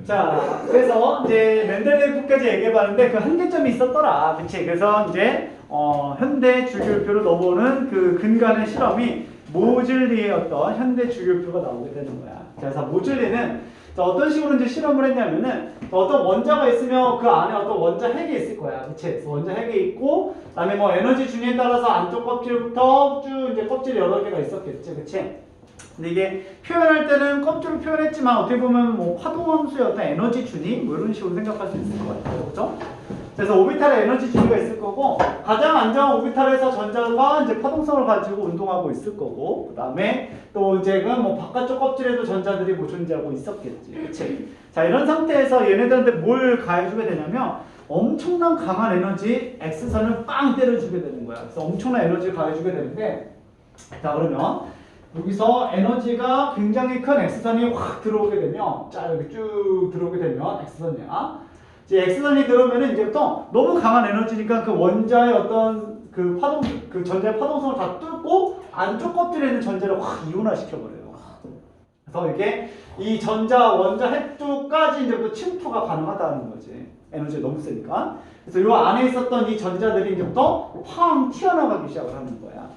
자, 그래서 이제 멘델레이프까지 얘기해봤는데 그 한계점이 있었더라. 그치? 그래서 이제 현대 주기율표로 넘어오는 그 근간의 실험이 모즐리의 어떤 현대 주기율표가 나오게 되는 거야. 그래서 모즐리는 어떤 식으로 이제 실험을 했냐면은 어떤 원자가 있으면 그 안에 어떤 원자 핵이 있을 거야. 그치? 그래서 원자 핵이 있고, 그 다음에 뭐 에너지 준위에 따라서 안쪽 껍질부터 쭉 이제 껍질 여러 개가 있었겠지. 그치? 근데 이게 표현할 때는 껍질을 표현했지만 어떻게 보면 뭐 파동함수의 어떤 에너지 준위 뭐 이런 식으로 생각할 수 있을 것 같아요. 그죠? 그래서 오비탈에 에너지 준위가 있을 거고 가장 안정한 오비탈에서 전자가 이제 파동성을 가지고 운동하고 있을 거고 그 다음에 또 이제 그 뭐 바깥쪽 껍질에도 전자들이 뭐 존재하고 있었겠지. 그치? 자, 이런 상태에서 얘네들한테 뭘 가해주게 되냐면 엄청난 강한 에너지 X선을 빵 때려주게 되는 거야. 그래서 엄청난 에너지를 가해주게 되는데 자, 그러면 여기서 에너지가 굉장히 큰 X선이 확 들어오게 되면 자, 여기 쭉 들어오게 되면 X선이야. 이제 X선이 들어오면은 이제부터 너무 강한 에너지니까 그 원자의 어떤 그 파동, 그 전자의 파동성을 다 뚫고 안쪽 껍질에 있는 전자를 확 이온화시켜버려요. 그래서 이게 이 전자, 원자 핵 쪽까지 이제부터 침투가 가능하다는 거지. 에너지가 너무 세니까. 그래서 이 안에 있었던 이 전자들이 이제부터 팡 튀어나가기 시작을 하는 거야.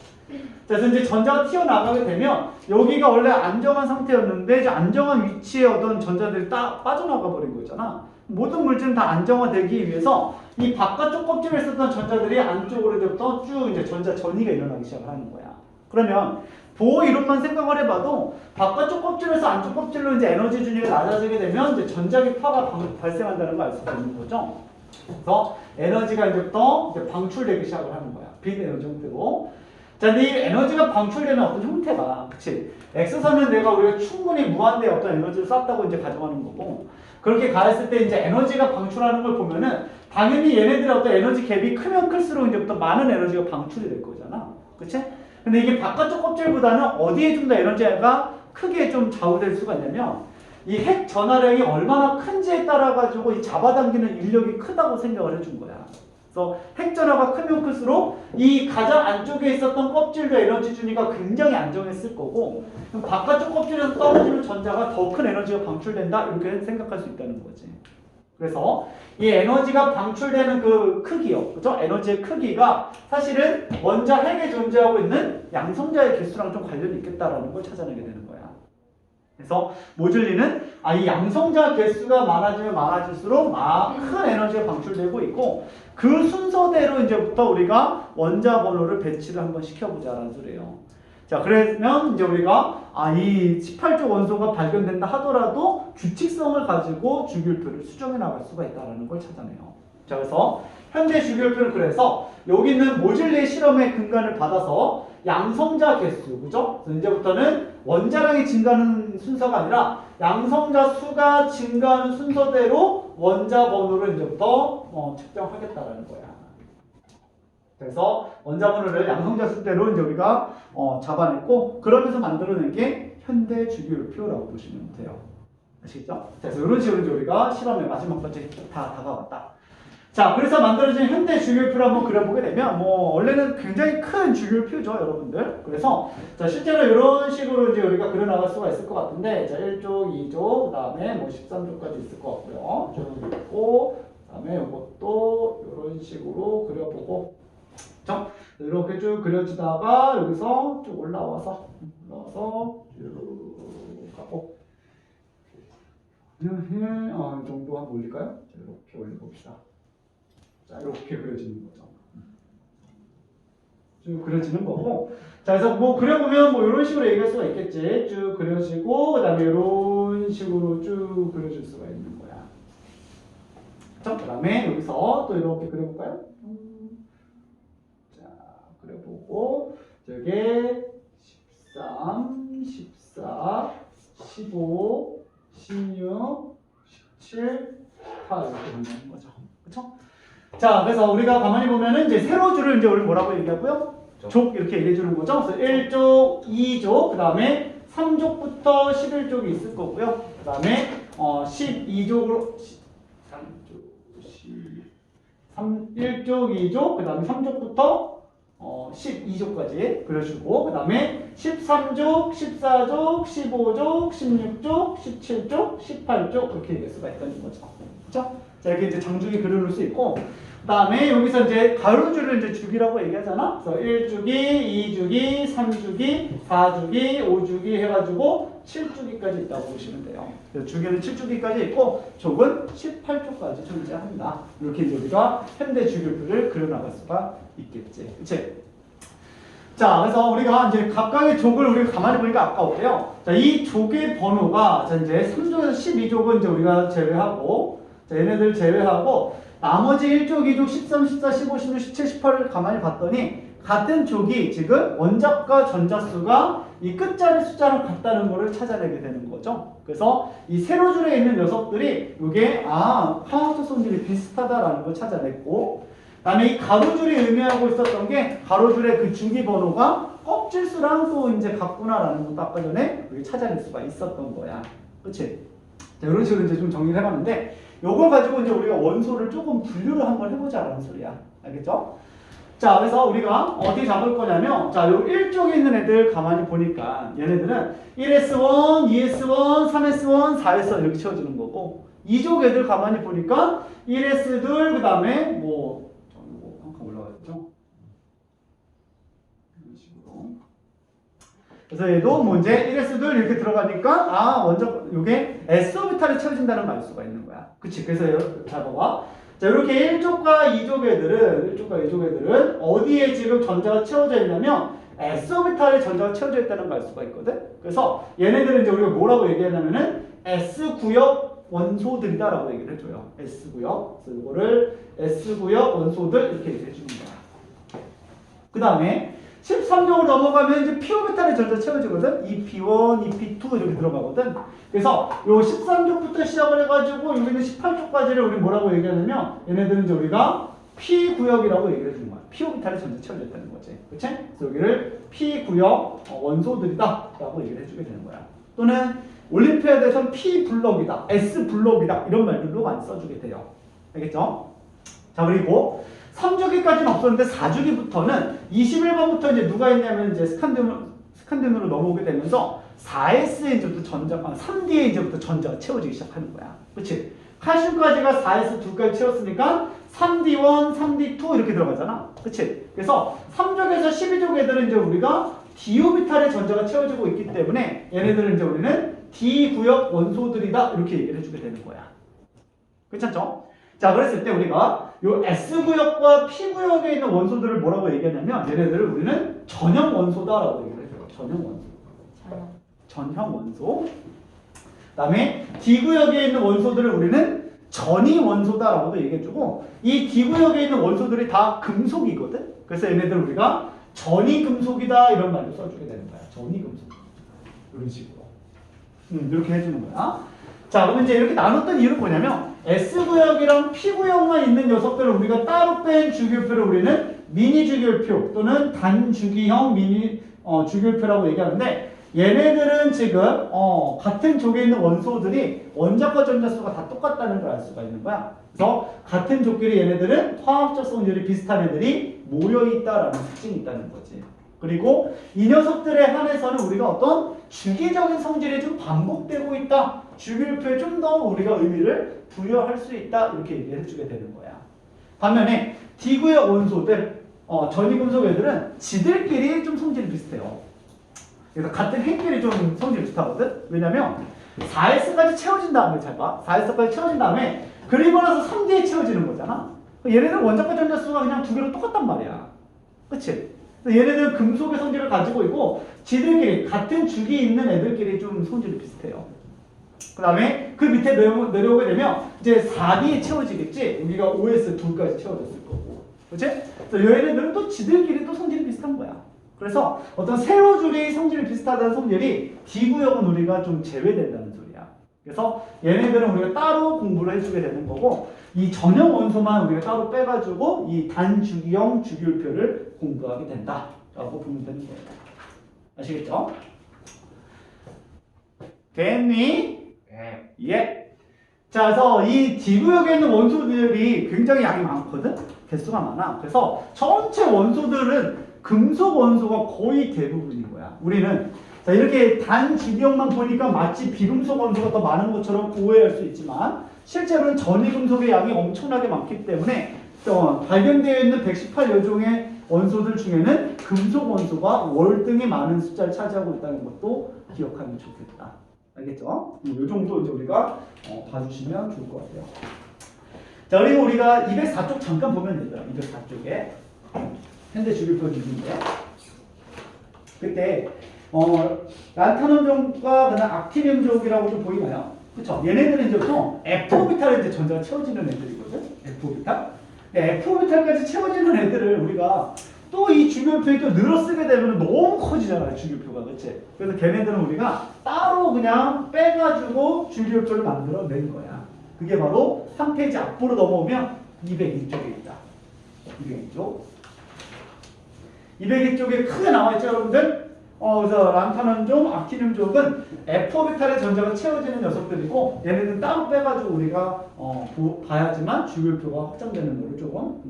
그래서 이제 전자가 튀어나가게 되면 여기가 원래 안정한 상태였는데 이제 안정한 위치에 어떤 전자들이 딱 빠져나가 버린 거잖아. 모든 물질은 다 안정화되기 위해서 이 바깥쪽 껍질에 있었던 전자들이 안쪽으로 이제부터 쭉 이제 전자 전이가 일어나기 시작을 하는 거야. 그러면 보호 이론만 생각을 해봐도 바깥쪽 껍질에서 안쪽 껍질로 이제 에너지 준위가 낮아지게 되면 이제 전자기파가 발생한다는 걸 알 수가 있는 거죠. 그래서 에너지가 이제부터 이제 방출되기 시작을 하는 거야. 빈 에너지 형태로. 자, 근데 이 에너지가 방출되는 어떤 형태가, 그치? X선은 내가 우리가 충분히 무한대의 어떤 에너지를 쐈다고 이제 가정하는 거고, 그렇게 가했을 때 이제 에너지가 방출하는 걸 보면은, 당연히 얘네들의 어떤 에너지 갭이 크면 클수록 이제부터 많은 에너지가 방출이 될 거잖아. 그치? 근데 이게 바깥쪽 껍질보다는 어디에 좀 더 에너지가 크게 좀 좌우될 수가 있냐면, 이 핵 전하량이 얼마나 큰지에 따라가지고 이 잡아당기는 인력이 크다고 생각을 해준 거야. 그래서 핵전하가 크면 클수록 이 가장 안쪽에 있었던 껍질도 에너지 준위가 굉장히 안정했을 거고 바깥쪽 껍질에서 떨어지는 전자가 더 큰 에너지가 방출된다 이렇게 생각할 수 있다는 거지. 그래서 이 에너지가 방출되는 그 크기요, 그죠? 에너지의 크기가 사실은 원자 핵에 존재하고 있는 양성자의 개수랑 좀 관련이 있겠다라는 걸 찾아내게 되는 거야. 그래서 모즐리는 이 양성자 개수가 많아지면 많아질수록 큰 에너지가 방출되고 있고 그 순서대로 이제부터 우리가 원자 번호를 배치를 한번 시켜보자라는 소리예요. 자, 그러면 이제 우리가 이 18조 원소가 발견된다 하더라도 규칙성을 가지고 주기율표를 수정해 나갈 수가 있다는 걸 찾아내요. 자, 그래서 현재 주기율표는 그래서 여기 있는 모즐리의 실험의 근간을 받아서 양성자 개수, 그죠? 이제부터는 원자량이 증가하는 순서가 아니라 양성자 수가 증가하는 순서대로 원자 번호를 이제부터 측정하겠다라는 거야. 그래서 원자 번호를 양성자 수대로 이제 우리가 잡아냈고 그러면서 만들어낸 게 현대 주기율표라고 보시면 돼요. 아시겠죠? 그래서 이런 식으로 이제 우리가 실험의 마지막까지 다 다가왔다. 자, 그래서 만들어진 현대 주기율표를 한번 그려보게 되면 원래는 굉장히 큰 주기율표죠, 여러분들. 그래서 자, 실제로 이런 식으로 이제 우리가 그려나갈 수가 있을 것 같은데 자, 1조, 2조, 그 다음에 13조까지 있을 것 같고요. 쭉 있고, 그 다음에 이것도 이런 식으로 그려보고 그렇죠? 이렇게 쭉 그려지다가 여기서 쭉 올라와서 쭉 가고 이 정도 한번 올릴까요? 이렇게 올려봅시다. 자, 이렇게 그려지는 거죠. 쭉 그려지는 거고. 자, 그래서 그려보면 이런 식으로 얘기할 수가 있겠지. 쭉 그려지고, 그 다음에 이런 식으로 쭉 그려줄 수가 있는 거야. 그 다음에 여기서 또 이렇게 그려볼까요? 자, 그려보고, 저게 13, 14, 15, 16, 17, 18 이렇게 만드는 거죠. 그쵸? 자, 그래서 우리가 가만히 보면은 이제 세로줄을 이제 우리 뭐라고 얘기하고요? 족 이렇게 얘기해 주는 거죠. 그래서 1족, 2족, 그 다음에 3족부터 11족이 있을 거고요. 그 다음에 12족으로 1족, 2족, 그 다음에 3족부터 12족까지 그려주고 그 다음에 13족, 14족, 15족, 16족, 17족, 18족 이렇게 얘기할 수가 있다는 거죠. 그렇죠? 자, 이렇게 이제 장주기 그려놓을 수 있고 그 다음에 여기서 이제 가로줄을 이제 주기라고 얘기하잖아. 그래서 1주기, 2주기, 3주기, 4주기, 5주기 해가지고 7주기까지 있다고 보시면 돼요. 그래서 주기는 7주기까지 있고 족은 18족까지 존재합니다. 이렇게 이제 우리가 현대 주기표를 그려나갈 수가 있겠지. 그치? 자, 그래서 우리가 이제 각각의 족을 우리가 가만히 보니까 아까 어때요? 자, 이 족의 번호가 자, 이제 3족에서 12족은 이제 우리가 제외하고 자, 얘네들 제외하고 나머지 1족, 2족, 13, 14, 15, 16, 17, 18을 가만히 봤더니 같은 족이 지금 원자과 전자수가 이 끝자리 숫자랑 같다는 것을 찾아내게 되는 거죠. 그래서 이 세로줄에 있는 녀석들이 이게 화학적 성질이 비슷하다라는 걸 찾아냈고 그 다음에 이 가로줄이 의미하고 있었던 게 가로줄의 그 주기 번호가 껍질수랑 또 이제 같구나라는 것도 아까 전에 우리 찾아낼 수가 있었던 거야. 그치? 자, 이런 식으로 이제 좀 정리를 해봤는데 요걸 가지고 이제 우리가 원소를 조금 분류를 한번 해보자라는 소리야. 알겠죠? 자, 그래서 우리가 어떻게 잡을 거냐면, 자, 요 1쪽에 있는 애들 가만히 보니까 얘네들은 1S1, 2S1, 3S1, 4S1 이렇게 채워주는 거고 2쪽 애들 가만히 보니까 1S2, 그 다음에 뭐 한 칸 올라가겠죠? 이런 식으로. 그래서 얘도 뭐 이제 1S2 이렇게 들어가니까 먼저 요게 S오비탈이 채워진다는 걸 알 수가 있는 거야. 그치? 그래서 잘 봐봐. 자, 이렇게 1족과 2족 애들은 어디에 지금 전자가 채워져 있냐면 S오비탈에 전자가 채워져 있다는 걸 알 수가 있거든. 그래서 얘네들은 이제 우리가 뭐라고 얘기하냐면은 S구역 원소들이다라고 얘기를 해줘요. S구역. 그래서 이거를 S구역 원소들 이렇게 얘기해 주는 거야. 그 다음에 13종으로 넘어가면 이제 P오비탈에 전자 채워지거든. EP1, EP2 이렇게 들어가거든. 그래서 요 13종부터 시작을 해가지고 여기는 18종까지를 우리 뭐라고 얘기하냐면 얘네들은 이제 우리가 P구역이라고 얘기를 해주는 거야. P오비탈에 전자 채워졌다는 거지. 그치? 그래서 여기를 P구역 원소들이다 라고 얘기를 해주게 되는 거야. 또는 올림피아드에서는 P블럭이다, S블럭이다 이런 말들도 많이 써주게 돼요. 알겠죠? 자, 그리고 3주기까지는 없었는데 4주기부터는 21번부터 이제 누가 있냐면 이제 스칸딘으로 넘어오게 되면서 4S에 이제부터 전자, 3D에 이제부터 전자가 채워지기 시작하는 거야. 그치? 칼슘까지가 4S2까지 채웠으니까 3D1, 3D2 이렇게 들어가잖아. 그치? 그래서 3족에서 12족 애들은 이제 우리가 D오비탈에 전자가 채워지고 있기 때문에 얘네들은 이제 우리는 D구역 원소들이다 이렇게 얘기를 해주게 되는 거야. 괜찮죠? 자, 그랬을 때 우리가 요 S구역과 P구역에 있는 원소들을 뭐라고 얘기하냐면 얘네들을 우리는 전형 원소다라고 얘기를 해줘요. 전형 원소. 전형 원소. 그 다음에 D구역에 있는 원소들을 우리는 전이 원소다라고도 얘기해주고 이 D구역에 있는 원소들이 다 금속이거든. 그래서 얘네들 우리가 전이 금속이다 이런 말도 써주게 되는 거야. 전이 금속. 이런 식으로. 이렇게 해주는 거야. 자, 그러면 이제 이렇게 나눴던 이유는 뭐냐면 S구역이랑 P구역만 있는 녀석들을 우리가 따로 뺀 주기율표를 우리는 미니 주기율표 또는 단주기형 미니 주기율표라고 얘기하는데 얘네들은 지금 같은 족에 있는 원소들이 원자과 전자수가 다 똑같다는 걸 알 수가 있는 거야. 그래서 같은 족끼리 얘네들은 화학적 성질이 비슷한 애들이 모여있다라는 특징이 있다는 거지. 그리고 이 녀석들에 한해서는 우리가 어떤 주기적인 성질이 좀 반복되고 있다. 주기율표에 좀 더 우리가 의미를 부여할 수 있다. 이렇게 얘기해 주게 되는 거야. 반면에 D구역 원소들, 전이금속 애들은 지들끼리 좀 성질이 비슷해요. 그래서 같은 핵끼리 좀 성질이 비슷하거든? 왜냐면 4S까지 채워진 다음에 잘 봐. 4S까지 채워진 다음에 그리고 나서 3D에 채워지는 거잖아. 얘네들 원자과 전자수가 그냥 두 개로 똑같단 말이야. 그치? 얘네들은 금속의 성질을 가지고 있고 지들끼리 같은 주기 있는 애들끼리 좀 성질이 비슷해요. 그 다음에 그 밑에 내려오게 되면 이제 4D에 채워지겠지. 우리가 OS2까지 채워졌을 거고. 그치? 그래서 얘네들은 또 지들끼리 또 성질이 비슷한 거야. 그래서 어떤 세로줄이 성질이 비슷하다는 성질이 D구역은 우리가 좀 제외된다는 소리야. 그래서 얘네들은 우리가 따로 공부를 해주게 되는 거고 이 전형 원소만 우리가 따로 빼가지고 이 단주기형 주기율표를 공부하게 된다라고 보면 되는 거예요. 아시겠죠? 됐니? 예. 자, 그래서 이 D구역에 있는 원소들이 굉장히 양이 많거든? 개수가 많아. 그래서 전체 원소들은 금속 원소가 거의 대부분인 거야. 우리는 자 이렇게 단 지기형만 보니까 마치 비금속 원소가 더 많은 것처럼 오해할 수 있지만 실제로는 전이금속의 양이 엄청나게 많기 때문에 발견되어 있는 118여 종의 원소들 중에는 금속 원소가 월등히 많은 숫자를 차지하고 있다는 것도 기억하면 좋겠다. 알겠죠? 이 정도 이제 우리가 봐주시면 좋을 것 같아요. 자, 그리고 우리가 204쪽 잠깐 보면 되더라. 204쪽에 현대 주기표 있는데 그때 란타논종과 그다음 악티늄종이라고 좀 보이나요? 그쵸? 얘네들은 이제 보통 F오비탈에 이제 전자가 채워지는 애들이거든. F오비탈. F오비탈까지 채워지는 애들을 우리가 또 이 주기표에 또 늘어쓰게 되면 너무 커지잖아요. 주기표가. 그치? 그래서 걔네들은 우리가 따로 그냥 빼가지고 주기표를 만들어낸 거야. 그게 바로 한 페이지 앞으로 넘어오면 202쪽에 있다. 202쪽. 202쪽에 크게 나와있죠, 여러분들? 그래서 란타논종, 악티늄종은 F오비탈의 전자가 채워지는 녀석들이고 얘네들은 따로 빼가지고 우리가 봐야지만 주기표가 확정되는 거를 조금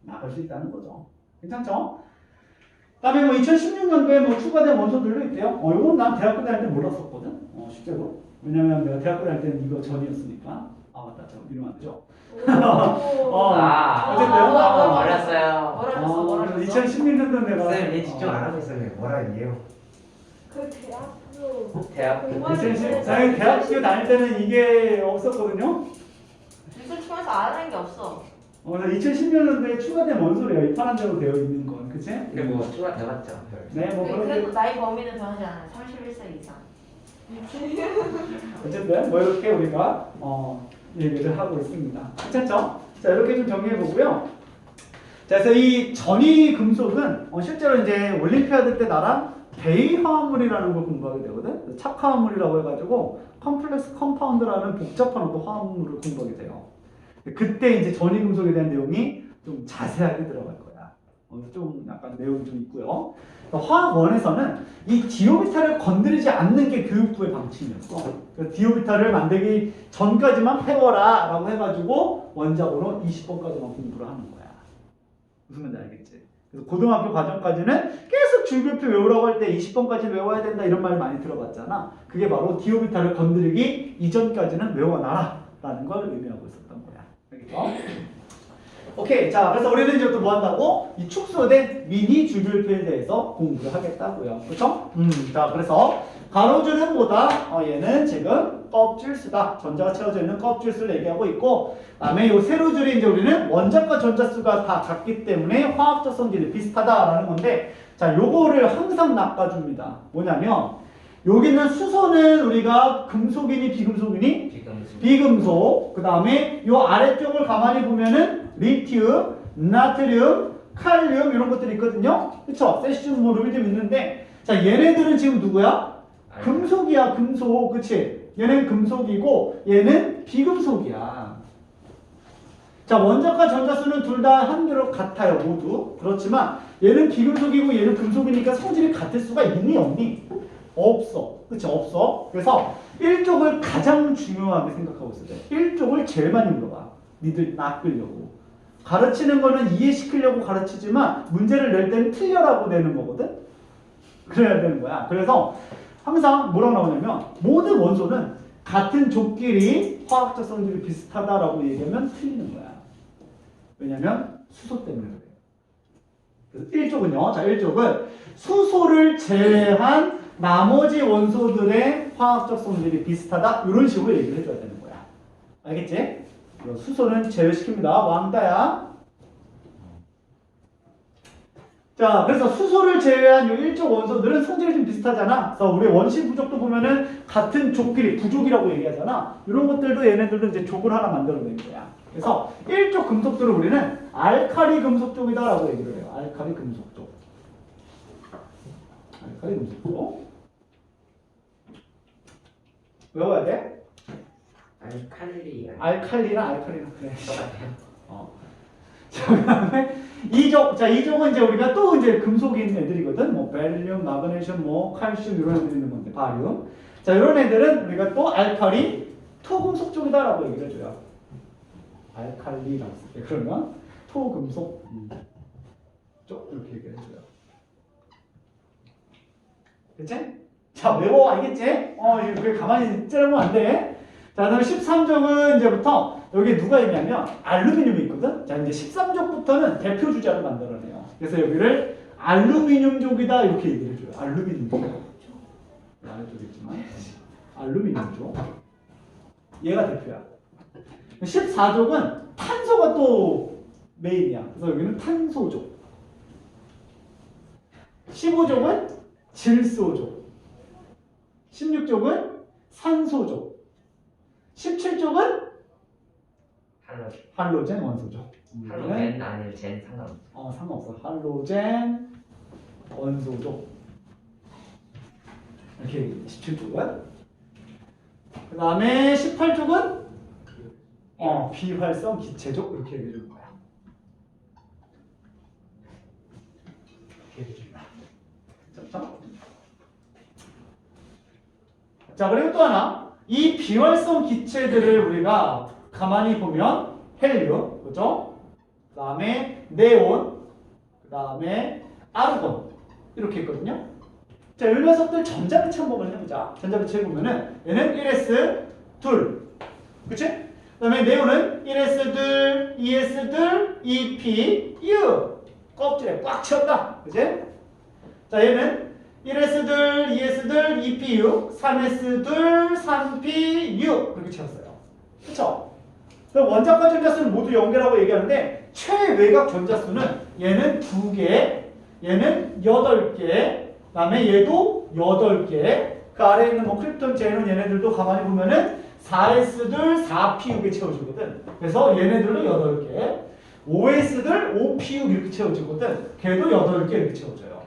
나올 수 있다는 거죠. 괜찮죠? 그다음에 뭐 2016년도에 뭐 추가된 원소들도 있대요. 이건 난 대학교 다닐 때 몰랐었거든. 실제로. 왜냐면 내가 대학교 다닐 때는 이거 전이었으니까. 아 맞다, 저 이러면 안 되죠. 어쨌든 몰랐어요. 2016년도 내가 쌤, 얘 집중 안 하고 있었네. 뭐라 얘기해요? 그 대학교 저희 대학교 다닐 때는 이게 없었거든요. 뉴스 통해서 아는 게 없어. 2010년도에 추가된 원소래요. 이 파란 대로 되어 있는 건, 그치? 근데 뭐 추가 돼봤죠. 네, 뭐 그래도 나이 범위는 변하지 않아요. 31세 이상. 어쨌든 뭐 이렇게 우리가 얘기를 하고 있습니다. 괜찮죠? 자, 이렇게 좀 정리해 보고요. 자, 그래서 이 전이 금속은 실제로 이제 올림피아드 때 나랑 베이 화합물이라는 걸 공부하게 되거든. 착 화합물이라고 해가지고 컴플렉스 컴파운드라는 복잡한 어떤 화합물을 공부하게 돼요. 그때 이제 전이 금속에 대한 내용이 좀 자세하게 들어갈 거야. 좀 약간 내용이 좀 있고요. 화학원에서는 이 디오비타를 건드리지 않는 게 교육부의 방침이었어. 그래서 디오비타를 만들기 전까지만 해워라 라고 해가지고 원작으로 20번까지만 공부를 하는 거야. 무슨 말인지 알겠지? 그래서 고등학교 과정까지는 계속 주기표 외우라고 할 때 20번까지 외워야 된다 이런 말 많이 들어봤잖아. 그게 바로 디오비타를 건드리기 이전까지는 외워놔라 라는 걸 의미하고 있었던 거야. 알겠죠? 오케이. 자, 그래서 우리는 이제 또 뭐 한다고? 이 축소된 미니 주기표에 대해서 공부를 하겠다고요. 그쵸? 자, 그래서 가로줄은 뭐다? 얘는 지금 껍질수다. 전자가 채워져 있는 껍질수를 얘기하고 있고, 그다음에 요 세로줄이 이제 우리는 원자과 전자수가 다 같기 때문에 화학적 성질이 비슷하다라는 건데, 자, 요거를 항상 낚아줍니다. 뭐냐면, 여기는 수소는 우리가 금속이니 비금속이니? 비금속. 그 다음에 요 아래쪽을 가만히 보면은 리튬, 나트륨, 칼륨 이런 것들이 있거든요. 그쵸? 세시움, 뭐 루비디움 있는데, 자, 얘네들은 지금 누구야? 금속이야, 금속. 그치? 얘는 금속이고 얘는 비금속이야. 자, 원자과 전자수는 둘 다 한결 같아요, 모두. 그렇지만 얘는 비금속이고 얘는 금속이니까 성질이 같을 수가 있니 없니? 없어. 그치? 없어. 그래서 1쪽을 가장 중요하게 생각하고 있어야 돼. 1쪽을 제일 많이 물어봐. 니들 낚으려고. 가르치는 거는 이해시키려고 가르치지만 문제를 낼 때는 틀려라고 내는 거거든? 그래야 되는 거야. 그래서 항상 뭐라고 나오냐면 모든 원소는 같은 족끼리 화학적 성질이 비슷하다라고 얘기하면 틀리는 거야. 왜냐면 수소 때문에 그래요. 그래서 1쪽은요. 자, 1쪽은 수소를 제외한 나머지 원소들의 화학적 성질이 비슷하다. 이런 식으로 얘기를 해줘야 되는 거야. 알겠지? 수소는 제외시킵니다. 왕따야. 자, 그래서 수소를 제외한 이 1쪽 원소들은 성질이 좀 비슷하잖아. 그래서 우리 원심 부족도 보면은 같은 족끼리 부족이라고 얘기하잖아. 이런 것들도 얘네들도 이제 족을 하나 만들어낸 거야. 그래서 1쪽 금속들을 우리는 알카리 금속족이다라고 얘기를 해요. 알카리 금속족. 알카리 금속족. 외워야 돼? 알칼리나 알칼리나 그래. 자, 그다음에 2족. 자, 2족은 이제 우리가 또 이제 금속인 애들이거든. 뭐 벨륨, 마그네슘, 뭐 칼슘 이런 애들이 있는 건데 바리움. 자, 이런 애들은 우리가 또 알칼리 토금속족이다라고 얘기를 해줘요. 알칼리라고 쓸 때 그러면 토금속 쪽 이렇게 얘기를 해줘요. 그치? 자, 외워 알겠지? 이렇게 가만히 째려보면 안 돼. 자, 그다음 13족은 이제부터 여기 누가 있냐면 알루미늄이 있거든. 자, 이제 13족부터는 대표 주자를 만들어내요. 그래서 여기를 알루미늄족이다 이렇게 얘기를 해줘요. 알루미늄족. 아래쪽에 있지만 알루미늄족. 얘가 대표야. 14족은 탄소가 또 메인이야. 그래서 여기는 탄소족. 15족은 질소족. 16족은 산소족. 17족은 할로젠 원소족. 할로겐 아니면 젠 상관없어. 상관없어. 할로젠 원소족. 이렇게 17족은. 그 다음에 18족은 비활성 기체족 이렇게 얘기해 줄 거야. 이렇게 얘기해 줄 거야. 자, 그리고 또 하나. 이 비활성 기체들을 우리가 가만히 보면 헬륨, 그죠? 그 다음에 네온, 그 다음에 아르곤 이렇게 있거든요. 자, 이 녀석들 전자배치 한번 해보자. 전자배치 해보면은 얘는 1s 둘, 그치? 그 다음에 네온은 1s 둘, 2s 둘, 2p u 껍질에 꽉 채웠다, 그치? 자, 얘는 1s 둘, 2s 둘, 2pu, 3s 둘, 3pu 그렇게 채웠어요. 그쵸? 그럼 원자과 전자수는 모두 0개라고 얘기하는데 최외곽 전자수는 얘는 2개, 얘는 8개, 그 다음에 얘도 8개, 그 아래에 있는 뭐 크립톤, 제논 얘네들도 가만히 보면은 4s들 4p6에 채워주거든. 그래서 얘네들도 8개, 5s들 5p6 이렇게 채워주거든. 걔도 8개 이렇게 채워줘요.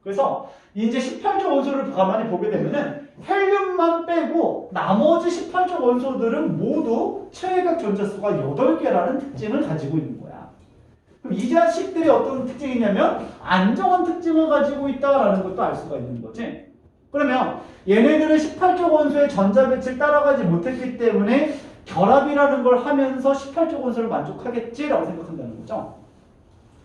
그래서 이제 18조 원소를 가만히 보게 되면은 헬륨만 빼고 나머지 18조 원소들은 모두 최외곽 전자수가 8개라는 특징을 가지고 있는 거야. 그럼 이 자식들이 어떤 특징이냐면 안정한 특징을 가지고 있다라는 것도 알 수가 있는 거지. 그러면 얘네들은 18조 원소의 전자 배치를 따라가지 못했기 때문에 결합이라는 걸 하면서 18조 원소를 만족하겠지라고 생각한다는 거죠.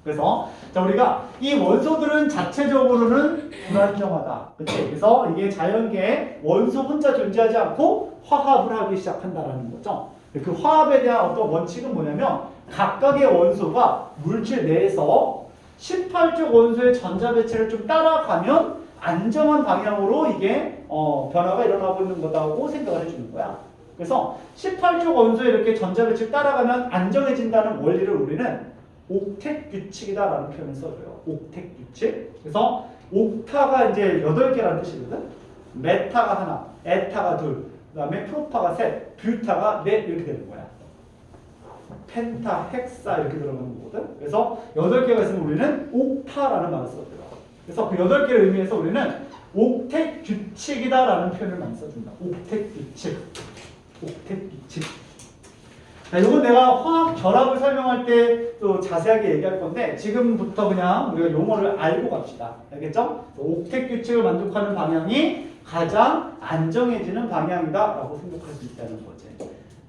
그래서 자, 우리가 이 원소들은 자체적으로는 불안정하다. 그치? 그래서 이게 자연계에 원소 혼자 존재하지 않고 화합을 하기 시작한다라는 거죠. 그 화합에 대한 어떤 원칙은 뭐냐면 각각의 원소가 물질 내에서 18조 원소의 전자 배치를 좀 따라가면 안정한 방향으로 이게 변화가 일어나고 있는 거다고 생각을 해주는 거야. 그래서 18조 원소에 이렇게 전자 배치를 따라가면 안정해진다는 원리를 우리는 옥텟 규칙이다라는 표현을 써줘요. 옥텟 규칙. 그래서 옥타가 이제 8개라는 뜻이거든. 메타가 하나, 에타가 둘, 그 다음에 프로파가 셋, 뷰타가 넷 이렇게 되는 거야. 펜타, 헥사 이렇게 들어가는 거거든. 그래서 8개가 있으면 우리는 옥타라는 말을 써줘요. 그래서 그 8개를 의미해서 우리는 옥텟 규칙이다라는 표현을 많이 써준다. 옥텟 규칙. 옥텟 규칙. 자, 이건 내가 화학 결합을 설명할 때 또 자세하게 얘기할 건데 지금부터 그냥 우리가 용어를 알고 갑시다. 알겠죠? 옥텟 규칙을 만족하는 방향이 가장 안정해지는 방향이다라고 생각할 수 있다는 거지.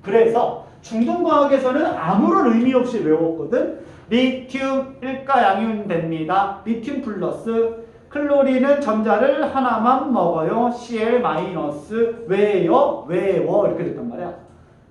그래서 중등과학에서는 아무런 의미 없이 외웠거든. 리튬 1가 양윤됩니다. 리튬 플러스 클로린은 전자를 하나만 먹어요. Cl 마이너스 왜요? 외워 이렇게 됐단 말이야.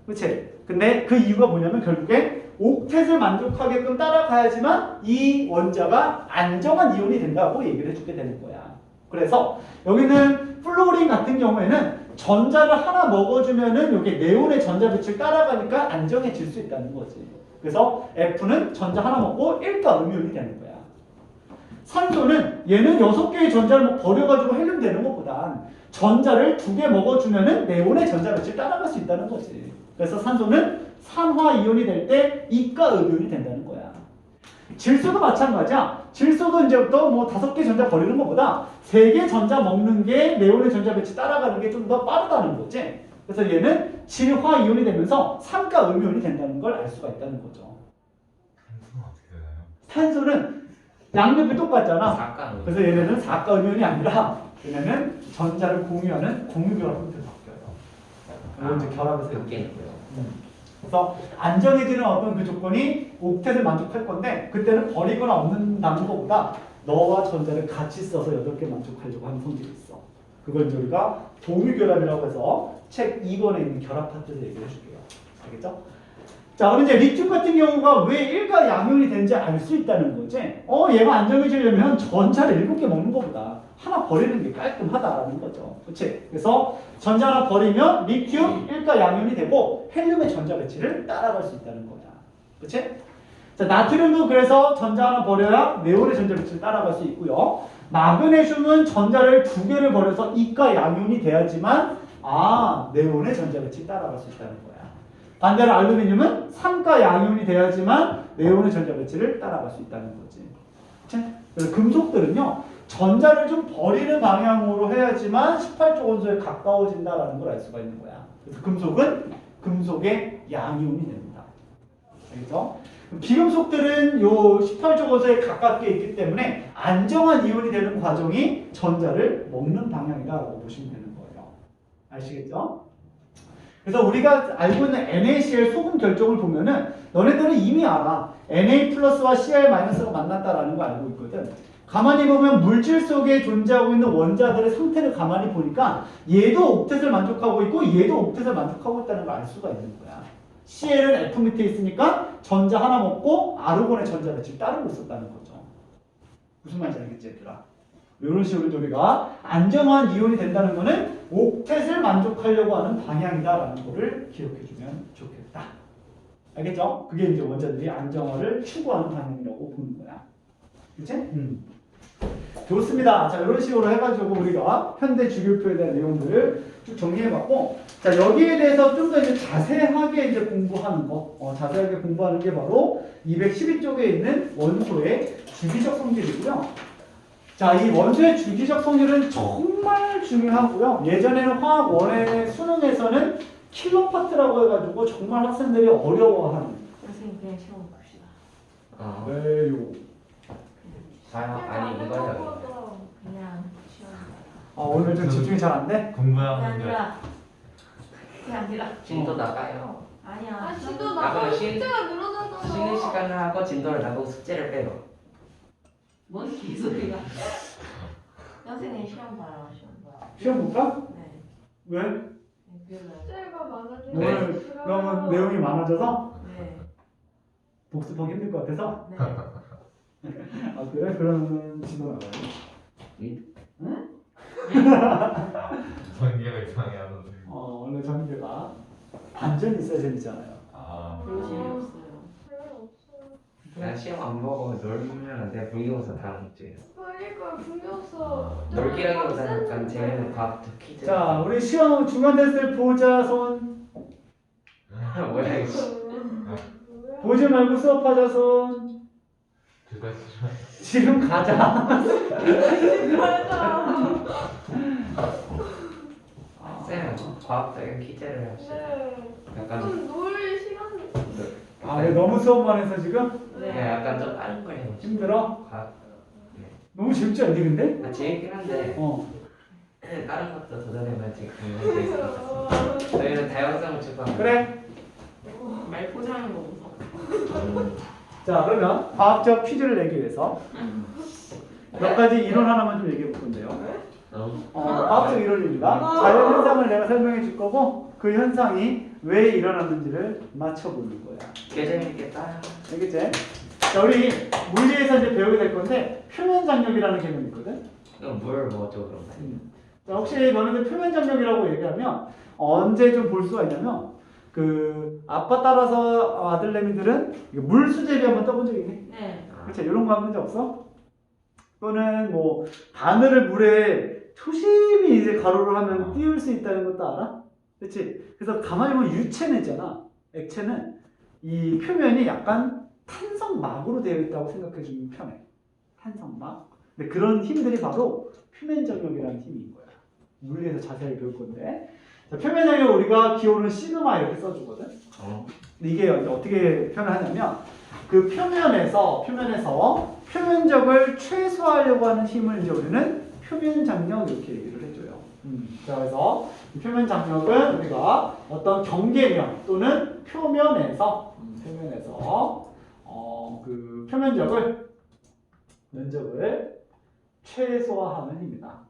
그치? 근데 그 이유가 뭐냐면 결국에 옥텟을 만족하게끔 따라가야지만 이 원자가 안정한 이온이 된다고 얘기를 해주게 되는 거야. 그래서 여기는 플로린 같은 경우에는 전자를 하나 먹어주면은 여기 네온의 전자 배치를 따라가니까 안정해질 수 있다는 거지. 그래서 F는 전자 하나 먹고 1가 음이온이 되는 거야. 산소는 얘는 6개의 전자를 막 버려가지고 헬륨 되는 것보단 전자를 2개 먹어주면은 네온의 전자 배치를 따라갈 수 있다는 거지. 그래서 산소는 산화 이온이 될 때 이가 음이온이 된다는 거야. 질소도 마찬가지야. 질소도 이제부터 뭐 5개 전자 버리는 것보다 3개 전자 먹는 게 네온의 전자 배치 따라가는 게 좀 더 빠르다는 거지. 그래서 얘는 질화 이온이 되면서 3가 음이온이 된다는 걸 알 수가 있다는 거죠. 탄소는 어떻게 되나요? 탄소는 양력이 똑같잖아. 4가 그래서 얘네는 4가 음이온이 아니라 얘네는 전자를 공유하는 공유결합 형태로 바뀌어요. 그리고 이제 결합에서 몇 개 있고요. 그래서 안정해지는 어떤 그 조건이 옥텟을 만족할 건데 그때는 버리거나 없는다는 것보다 너와 전자를 같이 써서 8개 만족하려고 하는 성질이 있어. 그걸 이제 우리가 동위결합이라고 해서 책 2번에 있는 결합 파트에서 얘기해 줄게요. 알겠죠? 자, 그럼 이제 리튬 같은 경우가 왜 일가 양면이 되는지 알 수 있다는 거지. 얘가 안정해지려면 전자를 7개 먹는 것보다 하나 버리는 게 깔끔하다라는 거죠. 그렇지? 그래서 전자 하나 버리면 리튬 일가 양면이 되고 헬륨의 전자 배치를 따라갈 수 있다는 거야. 그렇지? 자, 나트륨도 그래서 전자 하나 버려야 네온의 전자 배치를 따라갈 수 있고요. 마그네슘은 전자를 2개를 버려서 이가 양면이 돼야지만 네온의 전자 배치를 따라갈 수 있다는 거야. 반대로 알루미늄은 3가 양이온이 돼야지만 네온의 전자 배치를 따라갈 수 있다는 거지. 그치? 그래서 금속들은요, 전자를 좀 버리는 방향으로 해야지만 18조 원소에 가까워진다라는 걸 알 수가 있는 거야. 그래서 금속은 금속의 양이온이 됩니다. 알겠죠? 비금속들은 요 18조 원소에 가깝게 있기 때문에 안정한 이온이 되는 과정이 전자를 먹는 방향이다라고 보시면 되는 거예요. 아시겠죠? 그래서 우리가 알고 있는 NaCl 소금 결정을 보면은 너네들은 이미 알아. Na 플러스와 Cl 마이너스가 만났다라는 걸 알고 있거든. 가만히 보면 물질 속에 존재하고 있는 원자들의 상태를 가만히 보니까 얘도 옥텟을 만족하고 있고 얘도 옥텟을 만족하고 있다는 걸 알 수가 있는 거야. Cl은 F 밑에 있으니까 전자 하나 먹고 아르곤의 전자 배치를 따르고 있었다는 거죠. 무슨 말인지 알겠지, 얘들아? 이런 식으로 우리가 안정한 이온이 된다는 거는 옥텟을 만족하려고 하는 방향이다라는 거를 기억해주면 좋겠다. 알겠죠? 그게 이제 원자들이 안정화를 추구하는 방향이라고 보는 거야. 그치? 좋습니다. 자, 이런 식으로 해가지고 우리가 현대 주기율표에 대한 내용들을 쭉 정리해봤고, 자, 여기에 대해서 좀 더 이제 자세하게 이제 공부하는 거, 자세하게 공부하는 게 바로 212쪽에 있는 원소의 주기적 성질이고요. 자, 이 원소의 주기적 성질은 정말 중요하고요. 예전에는 화학 원의 수능에서는 킬러 파트라고 해가지고 정말 학생들이 어려워하는. 선생님 그냥 시험 봅시다. 왜요? 아니 이거요. 그냥 시험. 오늘 좀 집중이 잘 안 돼? 그게 공부하는데 아니라 그게 아니라 진도 나가요. 아니야. 진도 나가면 나가면 쉬는 숙제가 늘어나잖아. 쉬는 시간을 하고 진도를 나가고 숙제를 빼요. 뭔 개소리야. 선생님 시험 봐요. 시험 봐. 시험 볼까? 네. 왜? 네, 그래요. 숙제가 많아지면 오늘 그러면 내용이 많아져서 네. 복습하기 힘들 것 같아서? 네. 그래? 그러면 진도 나가요. 전개가 이상해 하는 원래 전개가 반전이 있어야 재밌잖아요. 별로 재미없어요. 그냥 시험 안 보고 놀면 내 불기고사 다음 주에. 그러니까 분명서 놀기라기보다는 약간 재밌는 과학 퀴즈. 자, 우리 시험 중간 테스트를 보자. 손. 뭐야 이거. 보지 말고 수업하자. 손. 둘다 싫어. 지금 가자. 쌤 과학적인 퀴즈를 합시다. 네. 약간 좀놀 시간. 왜 너무 수업만 해서 지금? 네, 약간 좀 다른 걸 해요. 힘들어? 과학. 너무 재밌지 않니 근데? 재밌긴 한데 다른 것도 도전해봐야 재밌을 것 같아요. 저희는 다양성을 추구합니다. 그래. 말 포장하는 거 무서워. 자, 그러면 과학적 퀴즈를 내기 위해서 몇 가지 이론 하나만 좀 얘기해 볼 건데요. 과학적 이론입니다. 자연 현상을 내가 설명해 줄 거고 그 현상이 왜 일어났는지를 맞춰보는 거야. 꽤 재밌겠다. 알겠지? 자, 우리 물리에서 이제 배우게 될 건데 표면 장력이라는 개념이 있거든. 이건 뭘 뭐죠 그런가요? 자, 혹시 너네들 표면 장력이라고 얘기하면 언제 좀 볼 수가 있냐면 그 아빠 따라서 아들내미들은 물 수제비 한번 떠본 적 있니? 네. 그치? 이런 거 해본 적 없어? 또는 뭐 바늘을 물에 조심히 이제 가로를 하면 띄울 수 있다는 것도 알아? 그치? 그래서 가만히 보면 유체는 있잖아. 액체는 이 표면이 약간 탄성막으로 되어 있다고 생각해 주면 편해. 탄성막. 근데 그런 힘들이 바로 표면장력이라는 힘인 거야. 물리에서 자세히 배울 건데. 자, 표면장력 우리가 기호는 시그마 이렇게 써주거든. 근데 이게 어떻게 표현하냐면 그 표면에서 표면적을 최소화하려고 하는 힘을 이제 우리는 표면장력 이렇게 얘기를 해줘요. 자, 그래서 이 표면 장력은 우리가 어떤 경계면 또는 표면에서 그 면적을 최소화하는 힘이다.